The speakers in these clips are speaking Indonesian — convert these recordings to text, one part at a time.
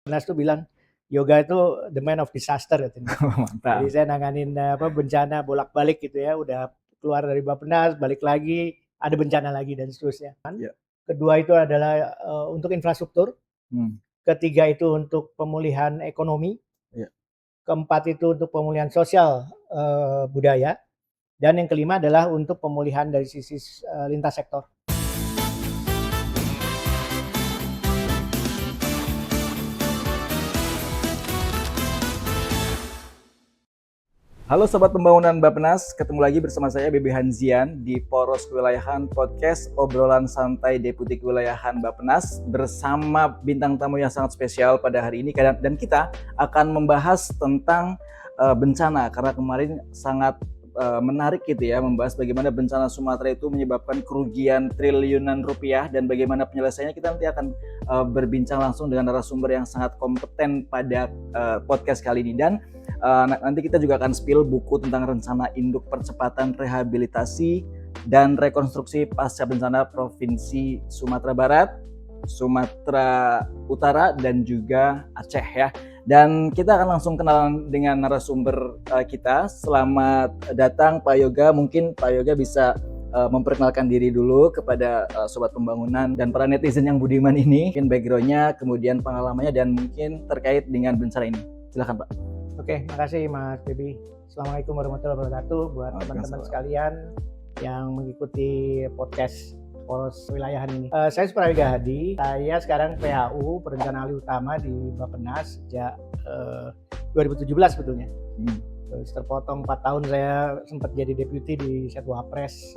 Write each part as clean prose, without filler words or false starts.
Nas tuh bilang, yoga itu the man of disaster katanya. Mantap. Jadi saya nanganin bencana bolak-balik gitu ya, udah keluar dari Bappenas, balik lagi, ada bencana lagi dan seterusnya. Ya. Kedua itu adalah untuk infrastruktur. Hmm. Ketiga itu untuk pemulihan ekonomi. Ya. Keempat itu untuk pemulihan sosial budaya. Dan yang kelima adalah untuk pemulihan dari sisi lintas sektor. Halo Sobat Pembangunan Bappenas, ketemu lagi bersama saya Bebe Hanzian di Poros Kewilayahan Podcast Obrolan Santai Deputi Kewilayahan Bappenas bersama bintang tamu yang sangat spesial pada hari ini, dan kita akan membahas tentang bencana karena kemarin sangat menarik gitu ya, membahas bagaimana bencana Sumatera itu menyebabkan kerugian triliunan rupiah dan bagaimana penyelesaiannya. Kita nanti akan berbincang langsung dengan narasumber yang sangat kompeten pada podcast kali ini, dan nanti kita juga akan spill buku tentang rencana induk percepatan rehabilitasi dan rekonstruksi pasca bencana Provinsi Sumatera Barat, Sumatera Utara, dan juga Aceh ya. Dan kita akan langsung kenalan dengan narasumber kita. Selamat datang Pak Yoga. Mungkin Pak Yoga bisa memperkenalkan diri dulu kepada Sobat Pembangunan dan para netizen yang budiman ini. Mungkin background-nya, kemudian pengalamannya, dan mungkin terkait dengan bencana ini. Silakan Pak. Oke, makasih Mas Bebi. Assalamualaikum warahmatullahi wabarakatuh buat teman-teman sekalian yang mengikuti podcast Poros Kewilayahan ini. Saya Suprawiga Hadi. Saya sekarang PHU Perencana Ahli Utama di Bappenas sejak 2017 sebetulnya. Terus terpotong 4 tahun saya sempat jadi deputi di Setwapres,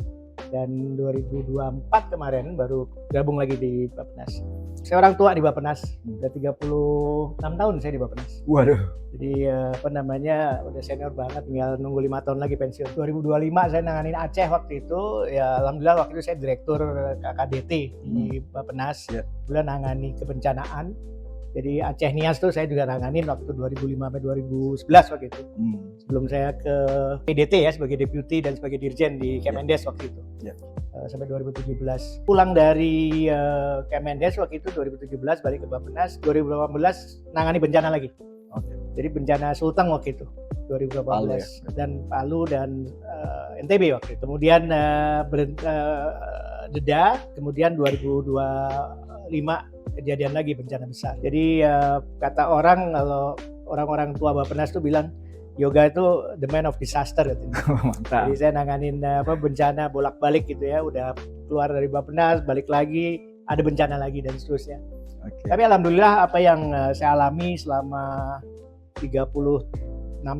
dan 2024 kemarin baru gabung lagi di Bappenas. Saya orang tua di Bappenas, udah 36 tahun saya di Bappenas. Waduh. Jadi udah senior banget, tinggal nunggu 5 tahun lagi pensiun. 2025 saya nanganin Aceh waktu itu, ya alhamdulillah waktu itu saya direktur KKDT di Bappenas. Kemudian nangani kebencanaan. Jadi Aceh Nias tuh saya juga nanganin waktu 2005 sampai 2011 waktu itu. Sebelum saya ke PDT ya sebagai deputi dan sebagai dirjen di Kemendes waktu itu. Sampai 2017. Pulang dari Kemendes waktu itu 2017, balik ke Bappenas. 2018 nangani bencana lagi. Jadi bencana Sulteng waktu itu 2018 Palu, ya? Dan Palu dan NTB waktu itu. Kemudian jeda, kemudian 2025 kejadian lagi bencana besar. Jadi kata orang, kalau orang-orang tua Bappenas tuh bilang yoga itu the man of disaster katanya. Mantap. Jadi saya nanganin bencana bolak-balik gitu ya, udah keluar dari Bappenas, balik lagi, ada bencana lagi dan seterusnya. Tapi alhamdulillah apa yang saya alami selama 36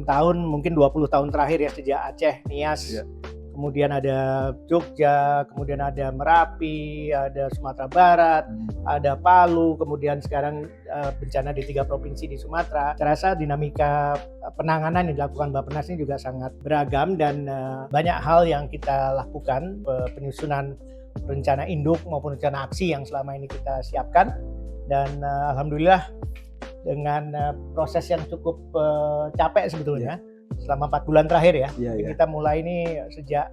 tahun, mungkin 20 tahun terakhir ya, sejak Aceh, Nias, kemudian ada Jogja, kemudian ada Merapi, ada Sumatera Barat, ada Palu, kemudian sekarang bencana di 3 provinsi di Sumatera. Terasa dinamika penanganan yang dilakukan Bappenas ini juga sangat beragam, dan banyak hal yang kita lakukan, penyusunan rencana induk maupun rencana aksi yang selama ini kita siapkan, dan alhamdulillah dengan proses yang cukup capek sebetulnya selama 4 bulan terakhir ya. Kita mulai ini sejak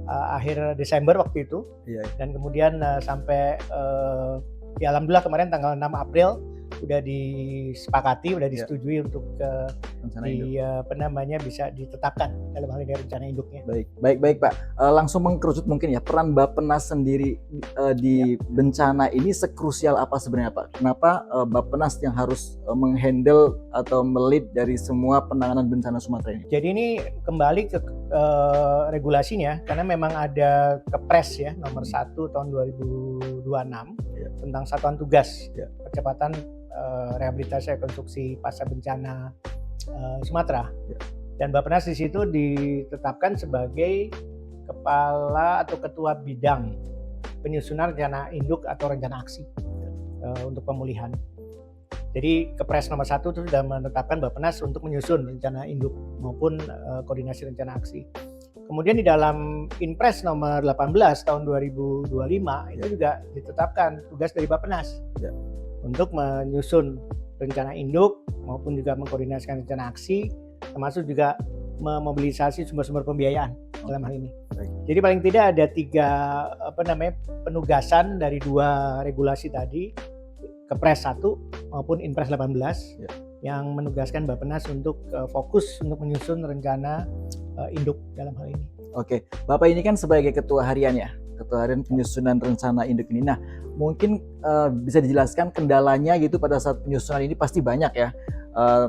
akhir Desember waktu itu, dan kemudian sampai ya alhamdulillah kemarin tanggal 6 April udah disepakati, udah disetujui untuk bisa ditetapkan dalam hal ini rencana induknya. Baik Pak. Langsung mengkerucut mungkin ya, peran Bappenas sendiri di bencana ini sekrusial apa sebenarnya Pak? Kenapa Bappenas yang harus menghandle atau melit dari semua penanganan bencana Sumatera ini? Jadi ini kembali ke regulasinya, karena memang ada Kepres ya nomor 1 tahun 2026 tentang satuan tugas percepatan rehabilitasi rekonstruksi pasca bencana Sumatera. Dan Bappenas di situ ditetapkan sebagai kepala atau ketua bidang penyusunan rencana induk atau rencana aksi untuk pemulihan. Jadi Kepres nomor 1 itu sudah menetapkan Bappenas untuk menyusun rencana induk maupun koordinasi rencana aksi. Kemudian di dalam Inpres nomor 18 tahun 2025 itu juga ditetapkan tugas dari Bappenas untuk menyusun rencana induk maupun juga mengkoordinasikan rencana aksi, termasuk juga memobilisasi sumber-sumber pembiayaan dalam hal ini. Jadi paling tidak ada 3 penugasan dari 2 regulasi tadi Kepres 1 maupun Inpres 18 ya. yang menugaskan Bappenas untuk fokus untuk menyusun rencana induk dalam hal ini. Oke, Bapak ini kan sebagai ketua harian ya, ketua harian penyusunan rencana induk ini. Nah, mungkin bisa dijelaskan kendalanya gitu pada saat penyusunan ini pasti banyak ya,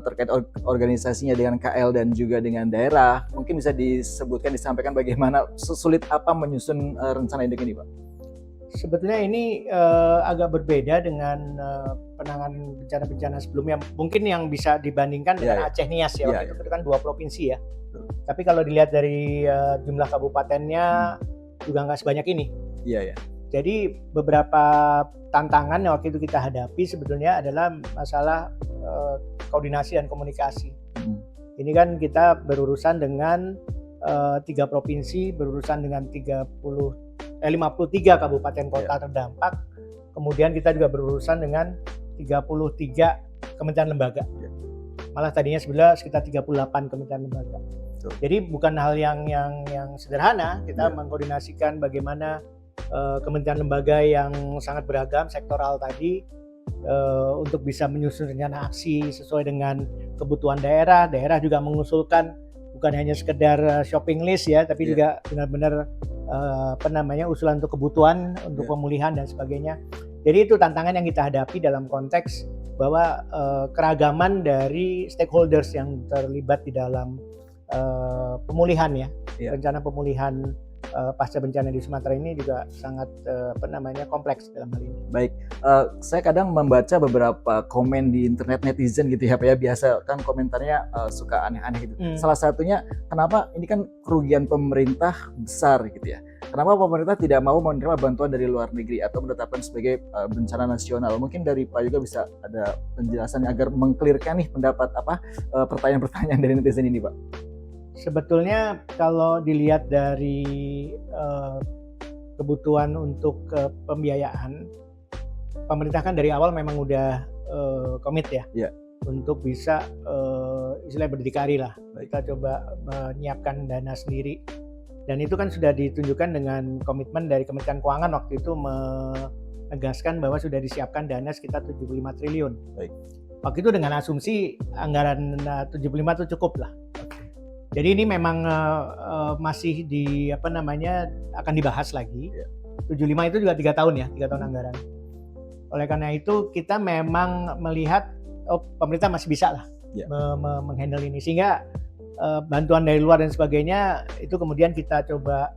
terkait organisasinya dengan KL dan juga dengan daerah. Mungkin bisa disampaikan bagaimana sulit apa menyusun rencana induk ini, Pak? Sebetulnya ini agak berbeda dengan penanganan bencana-bencana sebelumnya. Mungkin yang bisa dibandingkan dengan Aceh Nias ya, waktu itu kan 2 provinsi ya. Tapi kalau dilihat dari jumlah kabupatennya juga nggak sebanyak ini. Iya. Jadi beberapa tantangan yang waktu itu kita hadapi sebetulnya adalah masalah koordinasi dan komunikasi. Ini kan kita berurusan dengan 3 provinsi, berurusan dengan 53 kabupaten kota terdampak. Kemudian kita juga berurusan dengan 33 kementerian lembaga. Malah tadinya sebenarnya sekitar 38 kementerian lembaga. Jadi bukan hal yang sederhana kita mengkoordinasikan bagaimana kementerian lembaga yang sangat beragam sektoral tadi untuk bisa menyusun rencana aksi sesuai dengan kebutuhan daerah. Daerah juga mengusulkan bukan hanya sekedar shopping list ya, tapi juga benar-benar usulan untuk kebutuhan, untuk pemulihan dan sebagainya. Jadi itu tantangan yang kita hadapi dalam konteks bahwa keragaman dari stakeholders yang terlibat di dalam pemulihan ya, rencana pemulihan pasca bencana di Sumatera ini juga sangat kompleks dalam hal ini. Baik, saya kadang membaca beberapa komen di internet netizen gitu ya Pak ya, biasa kan komentarnya suka aneh-aneh gitu. Salah satunya, kenapa ini kan kerugian pemerintah besar gitu ya. Kenapa pemerintah tidak mau menerima bantuan dari luar negeri atau menetapkan sebagai bencana nasional? Mungkin dari Pak juga bisa ada penjelasan agar mengklirkan nih pendapat pertanyaan-pertanyaan dari netizen ini, Pak. Sebetulnya kalau dilihat dari kebutuhan untuk pembiayaan, pemerintah kan dari awal memang udah komit ya untuk bisa istilahnya berdikari lah. Kita coba menyiapkan dana sendiri, dan itu kan sudah ditunjukkan dengan komitmen dari Kementerian Keuangan waktu itu menegaskan bahwa sudah disiapkan dana sekitar 75 triliun. Waktu itu dengan asumsi anggaran 75 itu cukup lah. Jadi ini memang masih akan dibahas lagi. 75 itu juga 3 tahun ya, 3 tahun anggaran. Oleh karena itu kita memang melihat pemerintah masih bisa lah menghandle ini, sehingga bantuan dari luar dan sebagainya itu kemudian kita coba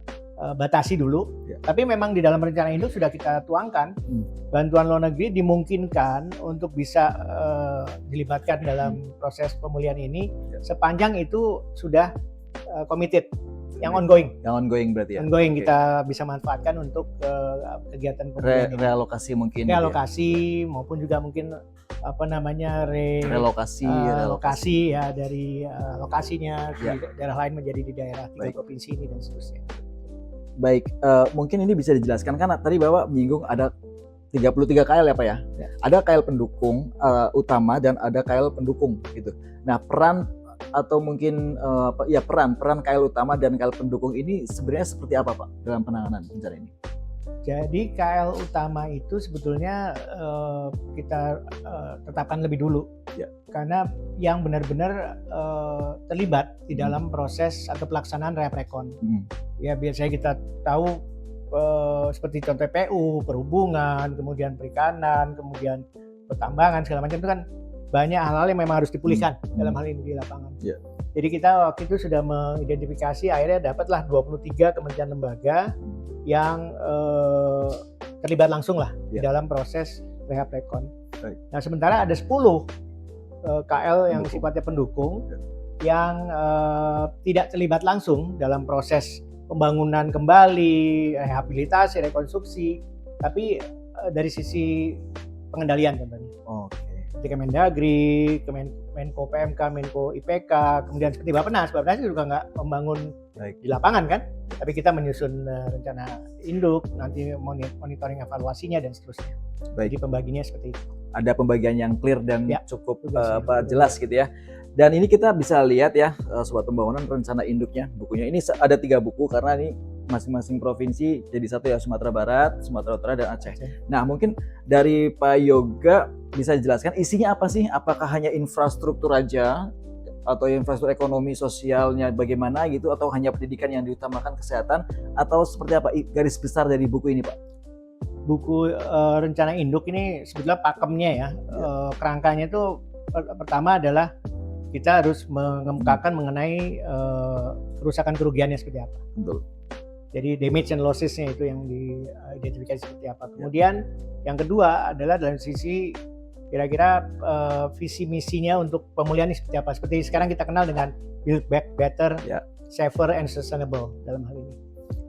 batasi dulu. Tapi memang di dalam rencana induk sudah kita tuangkan bantuan luar negeri dimungkinkan untuk bisa dilibatkan dalam proses pemulihan ini sepanjang itu sudah committed, yang ongoing. Yang ongoing berarti ya. Ongoing kita bisa manfaatkan untuk kegiatan pemulihan realokasi mungkin. Realokasi maupun juga mungkin relokasi ya dari lokasinya di daerah lain menjadi di daerah 3 provinsi ini dan seterusnya. Baik, mungkin ini bisa dijelaskan kan tadi Bapak menyinggung ada 33 KL ya Pak ya. Ada KL pendukung utama dan ada KL pendukung gitu. Nah, peran atau mungkin peran KL utama dan KL pendukung ini sebenarnya seperti apa Pak dalam penanganan bencana ini? Jadi KL utama itu sebetulnya kita tetapkan lebih dulu karena yang benar-benar terlibat di dalam proses atau pelaksanaan Rehaprekon. Ya biasanya kita tahu seperti contoh PU, perhubungan, kemudian perikanan, kemudian pertambangan segala macam itu kan banyak hal-hal yang memang harus dipulihkan dalam hal ini di lapangan. Jadi kita waktu itu sudah mengidentifikasi, akhirnya dapatlah 23 kementerian lembaga yang terlibat langsung lah di dalam proses Rehaprekon. Nah sementara ada 10 KL yang sifatnya pendukung yang tidak terlibat langsung dalam proses pembangunan kembali, rehabilitasi, rekonstruksi, tapi dari sisi pengendalian contohnya. Seperti Kemendagri, Menko PMK, Menko IPK, kemudian seperti Bappenas juga nggak membangun di lapangan kan, tapi kita menyusun rencana induk, nanti monitoring evaluasinya dan seterusnya. Jadi pembagiannya seperti itu. Ada pembagian yang clear dan cukup jelas gitu ya. Dan ini kita bisa lihat ya, Sobat Pembangunan rencana induknya, bukunya ini ada 3 buku karena ini masing-masing provinsi jadi satu ya, Sumatera Barat, Sumatera Utara, dan Aceh. Nah mungkin dari Pak Yoga bisa dijelaskan isinya apa sih? Apakah hanya infrastruktur aja atau infrastruktur ekonomi sosialnya bagaimana gitu, atau hanya pendidikan yang diutamakan, kesehatan, atau seperti apa garis besar dari buku ini Pak? Buku rencana induk ini sebetulnya pakemnya ya. Kerangkanya itu pertama adalah kita harus mengemukakan mengenai kerusakan kerugiannya seperti apa. Betul. Jadi damage and losses-nya itu yang diidentifikasi seperti apa. Kemudian yang kedua adalah dalam sisi kira-kira visi misinya untuk pemulihan ini seperti apa. Seperti sekarang kita kenal dengan Build Back Better, Safer and Sustainable dalam hal ini.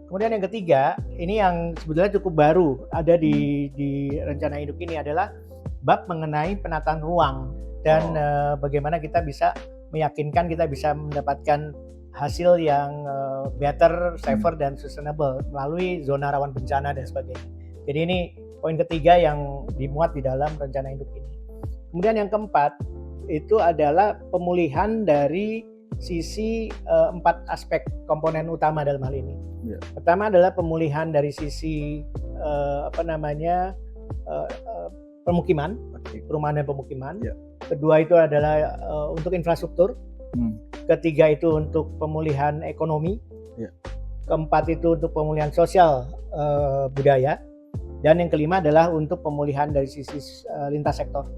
Kemudian yang ketiga, ini yang sebetulnya cukup baru ada di rencana induk ini adalah bab mengenai penataan ruang dan bagaimana kita bisa meyakinkan kita bisa mendapatkan hasil yang better, safer, dan sustainable melalui zona rawan bencana dan sebagainya. Jadi ini poin ketiga yang dimuat di dalam rencana induk ini. Kemudian yang keempat itu adalah pemulihan dari sisi 4 aspek komponen utama dalam hal ini. Pertama adalah pemulihan dari sisi pemukiman, perumahan dan pemukiman. Kedua itu adalah untuk infrastruktur. Ketiga itu untuk pemulihan ekonomi. Keempat itu untuk pemulihan sosial budaya. Dan yang kelima adalah untuk pemulihan dari sisi lintas sektor.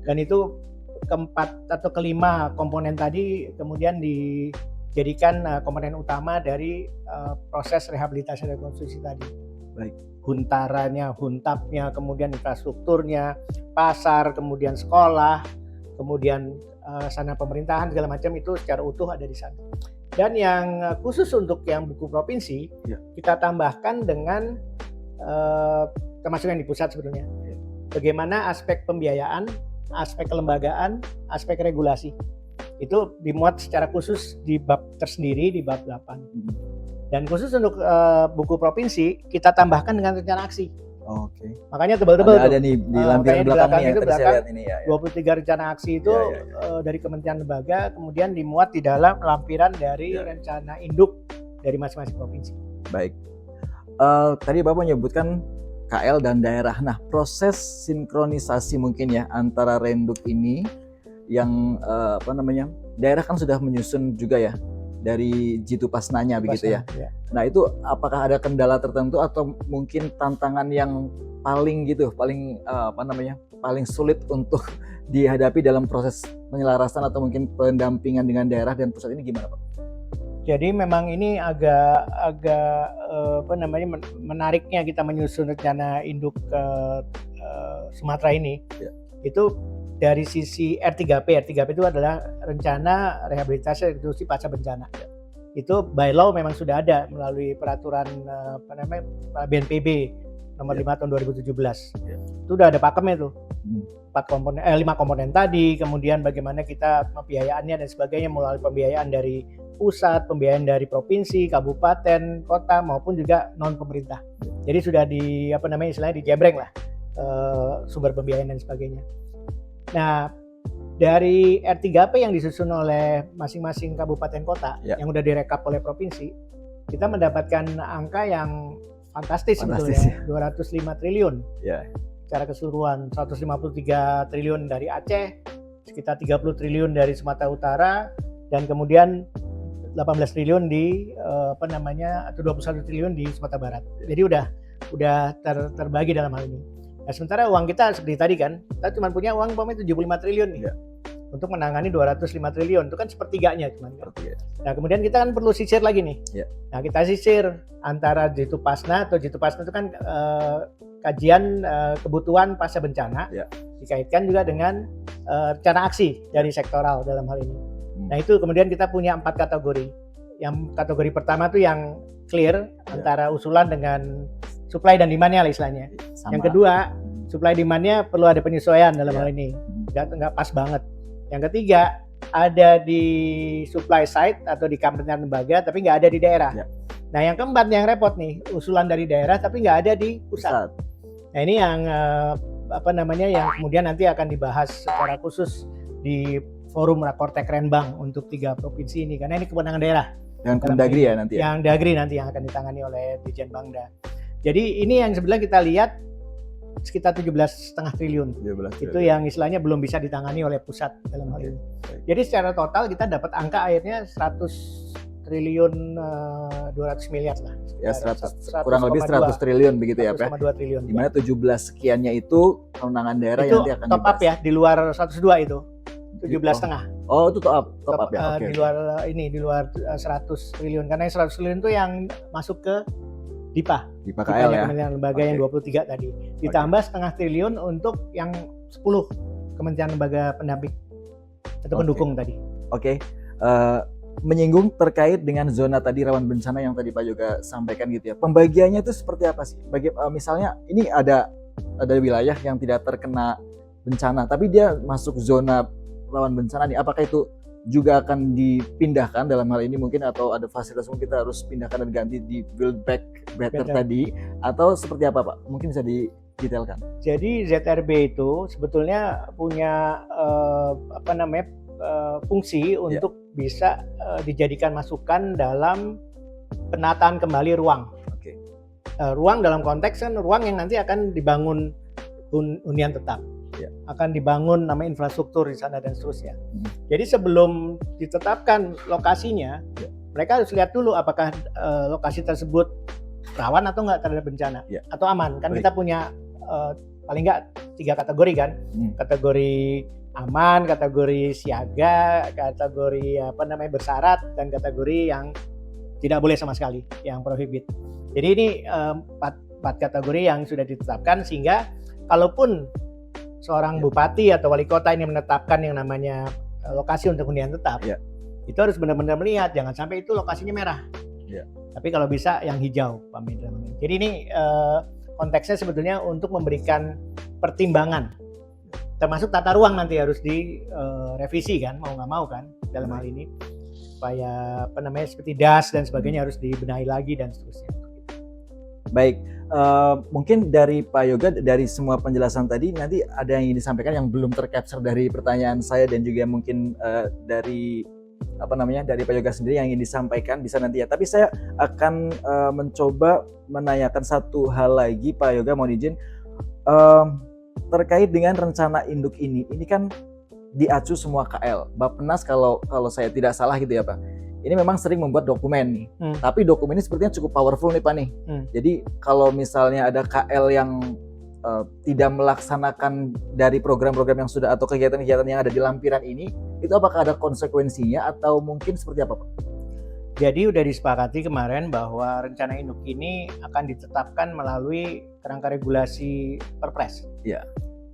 Dan itu keempat atau kelima komponen tadi kemudian dijadikan komponen utama dari proses rehabilitasi dan rekonstruksi tadi. Baik. Huntaranya, huntapnya, kemudian infrastrukturnya, pasar, kemudian sekolah, kemudian sana pemerintahan segala macam itu secara utuh ada di sana. Dan yang khusus untuk yang buku provinsi kita tambahkan dengan termasuk yang di pusat sebetulnya. Bagaimana aspek pembiayaan, aspek kelembagaan, aspek regulasi. Itu dimuat secara khusus di bab tersendiri di bab 8. Dan khusus untuk buku provinsi kita tambahkan dengan rencana aksi. Oke. Makanya tebal-tebal ada nih di lampiran belakang ini, itu belakang ini 23 rencana aksi itu dari kementerian lembaga kemudian dimuat di dalam lampiran dari rencana induk dari masing-masing provinsi. Baik. Tadi Bapak menyebutkan KL dan daerah. Nah, proses sinkronisasi mungkin ya antara Renduk ini yang daerah kan sudah menyusun juga ya dari Jitu Pasnanya begitu ya. Nah, itu apakah ada kendala tertentu atau mungkin tantangan yang paling paling sulit untuk dihadapi dalam proses penyelarasan atau mungkin pendampingan dengan daerah dan pusat ini gimana Pak? Jadi memang ini agak menariknya kita menyusun rencana induk Sumatera ini. Itu dari sisi R3P. R3P itu adalah rencana rehabilitasi dan rekonstruksi pasca bencana. Itu by law memang sudah ada melalui peraturan BNPB nomor 5 tahun 2017. Itu udah ada pakemnya tuh. 5 komponen tadi, kemudian bagaimana kita pembiayaannya dan sebagainya melalui pembiayaan dari pusat, pembiayaan dari provinsi, kabupaten, kota maupun juga non pemerintah. Jadi sudah istilahnya dijembreng lah sumber pembiayaan dan sebagainya. Nah, dari R3P yang disusun oleh masing-masing kabupaten kota yang udah direkap oleh provinsi, kita mendapatkan angka yang fantastis sebetulnya, 205 triliun. Secara keseluruhan, 153 triliun dari Aceh, sekitar 30 triliun dari Sumatera Utara, dan kemudian 18 triliun di 21 triliun di Sumatera Barat. Jadi udah terbagi dalam hal ini. Nah, sementara uang kita seperti tadi kan, kita cuma punya uang 75 triliun nih. Untuk menangani 205 triliun, itu kan sepertiganya cuman kan. Nah, kemudian kita kan perlu sisir lagi nih. Nah, kita sisir antara Jitu Pasna itu kan kajian kebutuhan pasca bencana, dikaitkan juga dengan rencana aksi dari sektoral dalam hal ini. Nah, itu kemudian kita punya 4 kategori. Yang kategori pertama tuh yang clear antara usulan dengan supply dan demand-nya lah istilahnya. Yang kedua, supply demand-nya perlu ada penyesuaian dalam hal ini. Nggak pas banget. Yang ketiga, ada di supply side atau di kementerian lembaga tapi nggak ada di daerah. Nah, yang keempat yang repot nih, usulan dari daerah tapi nggak ada di pusat. Nah, ini yang yang kemudian nanti akan dibahas secara khusus di forum Rakortek Renbang untuk 3 provinsi ini karena ini kewenangan daerah. Dengan Kemendagri ya nanti ya? Yang Dagri nanti yang akan ditangani oleh Dirjen Bangda. Jadi ini yang sebenarnya kita lihat sekitar 17,5 triliun. 17 triliun. Itu yang istilahnya belum bisa ditangani oleh pusat dalam hal ini. Jadi secara total kita dapat angka akhirnya 100 triliun 200 miliar lah. Ya 100 kurang lebih 100 triliun begitu ya Pak. 100,2 triliun. Dimana 17 sekiannya itu kewenangan daerah yang nanti akan top up ya, di luar 102 itu. 17,5. Oh, itu top up ya. Di luar di luar 100 triliun. Karena 100 triliun itu yang masuk ke DIPA KL ya. Kementerian lembaga yang 23 tadi. Ditambah setengah triliun untuk yang 10 kementerian lembaga pendamping atau pendukung tadi. Menyinggung terkait dengan zona tadi rawan bencana yang tadi Pak Yoga sampaikan gitu ya. Pembagiannya itu seperti apa sih? Misalnya ini ada wilayah yang tidak terkena bencana, tapi dia masuk zona rawan bencana nih. Apakah itu juga akan dipindahkan dalam hal ini mungkin, atau ada fasilitas mungkin kita harus pindahkan dan ganti di build back better tadi, atau seperti apa Pak? Mungkin bisa didetailkan. Jadi ZRB itu sebetulnya punya fungsi untuk bisa dijadikan masukan dalam penataan kembali ruang. Ruang dalam konteks kan ruang yang nanti akan dibangun hunian tetap. Akan dibangun namanya infrastruktur di sana dan seterusnya. Jadi sebelum ditetapkan lokasinya, mereka harus lihat dulu apakah lokasi tersebut rawan atau enggak terhadap bencana, atau aman. Kan kita punya paling enggak 3 kategori kan. Kategori aman, kategori siaga, kategori bersyarat, dan kategori yang tidak boleh sama sekali, yang prohibit. Jadi ini 4 kategori yang sudah ditetapkan, sehingga kalaupun seorang bupati atau wali kota ini menetapkan yang namanya lokasi untuk hunian tetap, itu harus benar-benar melihat, jangan sampai itu lokasinya merah. Tapi kalau bisa yang hijau, Pak Mendra. Jadi ini konteksnya sebetulnya untuk memberikan pertimbangan, termasuk tata ruang nanti harus direvisi kan, mau nggak mau kan dalam hal ini, supaya seperti das dan sebagainya harus dibenahi lagi dan seterusnya. Baik, mungkin dari Pak Yoga, dari semua penjelasan tadi nanti ada yang ingin disampaikan yang belum tercapture dari pertanyaan saya, dan juga mungkin dari dari Pak Yoga sendiri yang ingin disampaikan bisa nanti ya. Tapi saya akan mencoba menanyakan satu hal lagi Pak Yoga, mohon izin. Terkait dengan rencana induk ini kan diacu semua KL. Bappenas kalau saya tidak salah gitu ya Pak. Ini memang sering membuat dokumen nih. Tapi dokumen ini sepertinya cukup powerful nih Pak nih. Jadi kalau misalnya ada KL yang tidak melaksanakan dari program-program yang sudah atau kegiatan-kegiatan yang ada di lampiran ini, itu apakah ada konsekuensinya atau mungkin seperti apa Pak? Jadi udah disepakati kemarin bahwa rencana induk ini akan ditetapkan melalui kerangka regulasi Perpres.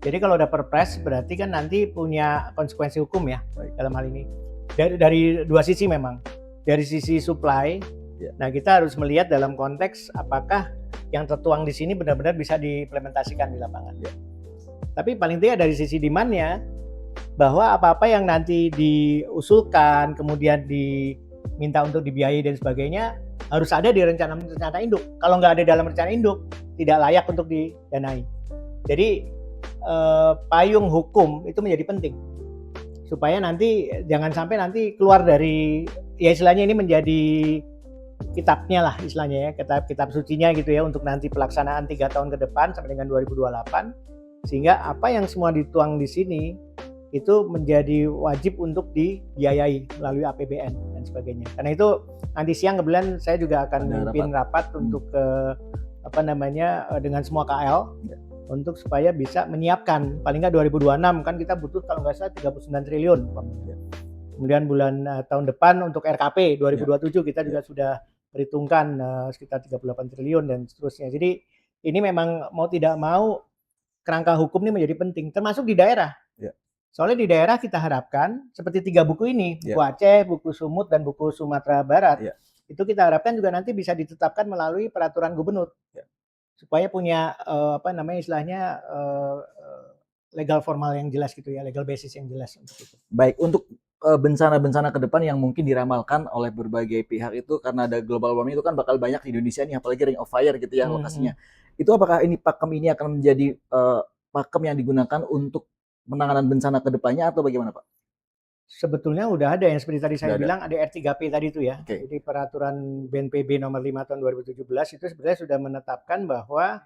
Jadi kalau ada Perpres berarti kan nanti punya konsekuensi hukum ya. Dalam hal ini. Dari 2 sisi memang. Dari sisi supply, nah kita harus melihat dalam konteks apakah yang tertuang di sini benar-benar bisa diimplementasikan di lapangan. Tapi paling tidak dari sisi demand-nya, bahwa apa-apa yang nanti diusulkan kemudian diminta untuk dibiayai dan sebagainya harus ada di rencana induk. Kalau nggak ada dalam rencana induk, tidak layak untuk didanai. Jadi payung hukum itu menjadi penting supaya nanti jangan sampai nanti keluar dari, ya istilahnya ini menjadi kitabnya lah istilahnya ya, kitab sucinya gitu ya, untuk nanti pelaksanaan 3 tahun ke depan sampai dengan 2028, sehingga apa yang semua dituang di sini itu menjadi wajib untuk dibiayai melalui APBN dan sebagainya. Karena itu nanti siang kebetulan saya juga akan memimpin rapat untuk dengan semua KL untuk supaya bisa menyiapkan paling nggak 2026 kan kita butuh kalau nggak salah 39 triliun. Kemudian tahun depan untuk RKP 2027 kita juga sudah perhitungkan sekitar 38 triliun dan seterusnya. Jadi ini memang mau tidak mau kerangka hukum ini menjadi penting, termasuk di daerah. Soalnya di daerah kita harapkan seperti 3 buku ini, buku Aceh, buku Sumut, dan buku Sumatera Barat, itu kita harapkan juga nanti bisa ditetapkan melalui peraturan gubernur, supaya punya istilahnya legal formal yang jelas gitu ya, legal basis yang jelas untuk itu. Baik, untuk bencana-bencana ke depan yang mungkin diramalkan oleh berbagai pihak itu karena ada global warming itu kan bakal banyak di Indonesia nih, apalagi Ring of Fire gitu ya lokasinya. Itu apakah ini pakem ini akan menjadi pakem yang digunakan untuk penanganan bencana ke depannya atau bagaimana Pak? Sebetulnya udah ada yang seperti tadi saya Udah ada. bilang ada R3P tadi itu ya. Oke. Jadi peraturan BNPB nomor 5 tahun 2017 itu sebenarnya sudah menetapkan bahwa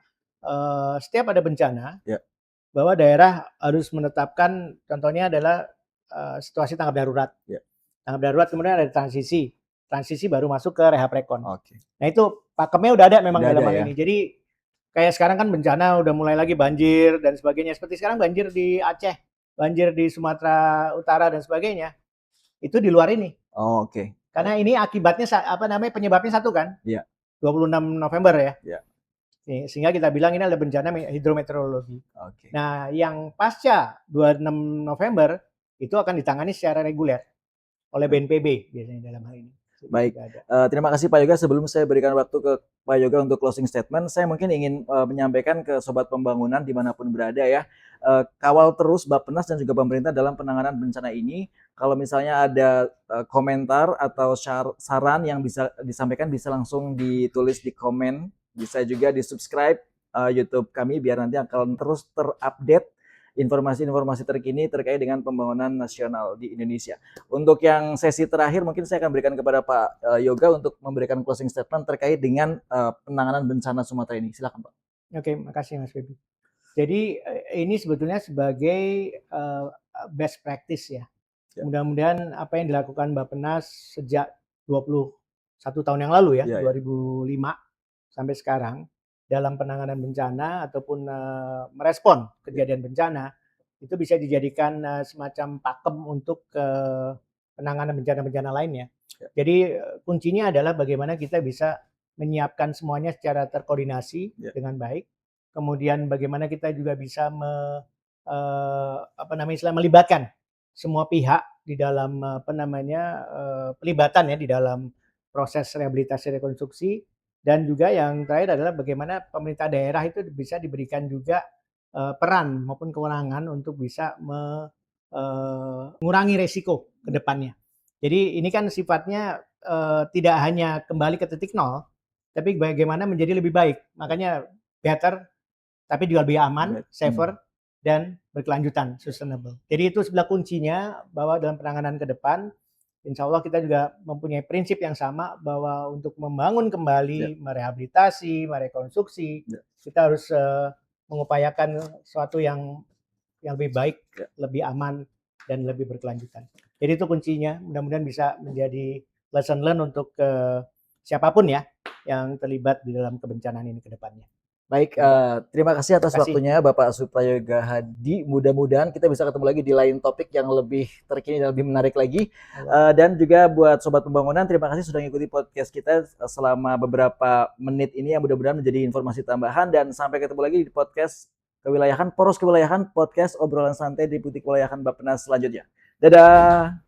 setiap ada bencana, Ya. bahwa daerah harus menetapkan contohnya adalah situasi tanggap darurat. Ya. Tanggap darurat kemudian ada transisi. Transisi baru masuk ke rehab rekon. Oke. Nah itu pakemnya udah ada memang Udah dalam ada hal ya. ini. Jadi kayak sekarang kan bencana udah mulai lagi banjir dan sebagainya. Seperti sekarang banjir di Aceh, banjir di Sumatera Utara dan sebagainya. Itu di luar ini. Oh, oke. Karena ini akibatnya penyebabnya satu kan? Iya. 26 November ya. Iya. Sehingga kita bilang ini adalah bencana hidrometeorologi. Oke. Nah, yang pasca 26 November itu akan ditangani secara reguler oleh BNPB biasanya dalam hal ini. Baik, terima kasih Pak Yoga. Sebelum saya berikan waktu ke Pak Yoga untuk closing statement, saya mungkin ingin menyampaikan ke Sobat Pembangunan dimanapun berada ya, kawal terus Bappenas dan juga pemerintah dalam penanganan bencana ini. Kalau misalnya ada komentar atau saran yang bisa disampaikan, bisa langsung ditulis di komen, bisa juga di subscribe YouTube kami biar nanti akan terus terupdate informasi-informasi terkini terkait dengan pembangunan nasional di Indonesia. Untuk yang sesi terakhir mungkin saya akan berikan kepada Pak Yoga untuk memberikan closing statement terkait dengan penanganan bencana Sumatera ini. Silakan Pak. Oke, makasih Mas Febi. Jadi ini sebetulnya sebagai best practice ya. Mudah-mudahan apa yang dilakukan Bappenas sejak 21 tahun yang lalu ya, 2005 sampai sekarang dalam penanganan bencana ataupun merespon kejadian bencana itu bisa dijadikan semacam pakem untuk penanganan bencana-bencana lainnya. Jadi kuncinya adalah bagaimana kita bisa menyiapkan semuanya secara terkoordinasi dengan baik. Kemudian bagaimana kita juga bisa melibatkan semua pihak di dalam pelibatan ya di dalam proses rehabilitasi rekonstruksi. Dan juga yang terakhir adalah bagaimana pemerintah daerah itu bisa diberikan juga peran maupun kewenangan untuk bisa mengurangi resiko ke depannya. Jadi ini kan sifatnya tidak hanya kembali ke titik nol, tapi bagaimana menjadi lebih baik. Makanya better, tapi juga lebih aman, safer, dan berkelanjutan, sustainable. Jadi itu sebelah kuncinya bahwa dalam penanganan ke depan, insya Allah kita juga mempunyai prinsip yang sama bahwa untuk membangun kembali, merehabilitasi, merekonstruksi, kita harus mengupayakan sesuatu yang lebih baik, lebih aman, dan lebih berkelanjutan. Jadi itu kuncinya, mudah-mudahan bisa menjadi lesson learn untuk siapapun ya yang terlibat di dalam kebencanaan ini ke depannya. Baik, terima kasih atas waktunya Bapak Suprayoga Hadi. Mudah-mudahan kita bisa ketemu lagi di lain topik yang lebih terkini dan lebih menarik lagi. Dan juga buat Sobat Pembangunan, terima kasih sudah mengikuti podcast kita selama beberapa menit ini yang mudah-mudahan menjadi informasi tambahan. Dan sampai ketemu lagi di podcast Kewilayahan, Poros Kewilayahan, podcast obrolan santai di Butik Kewilayahan Bappenas selanjutnya. Dadah!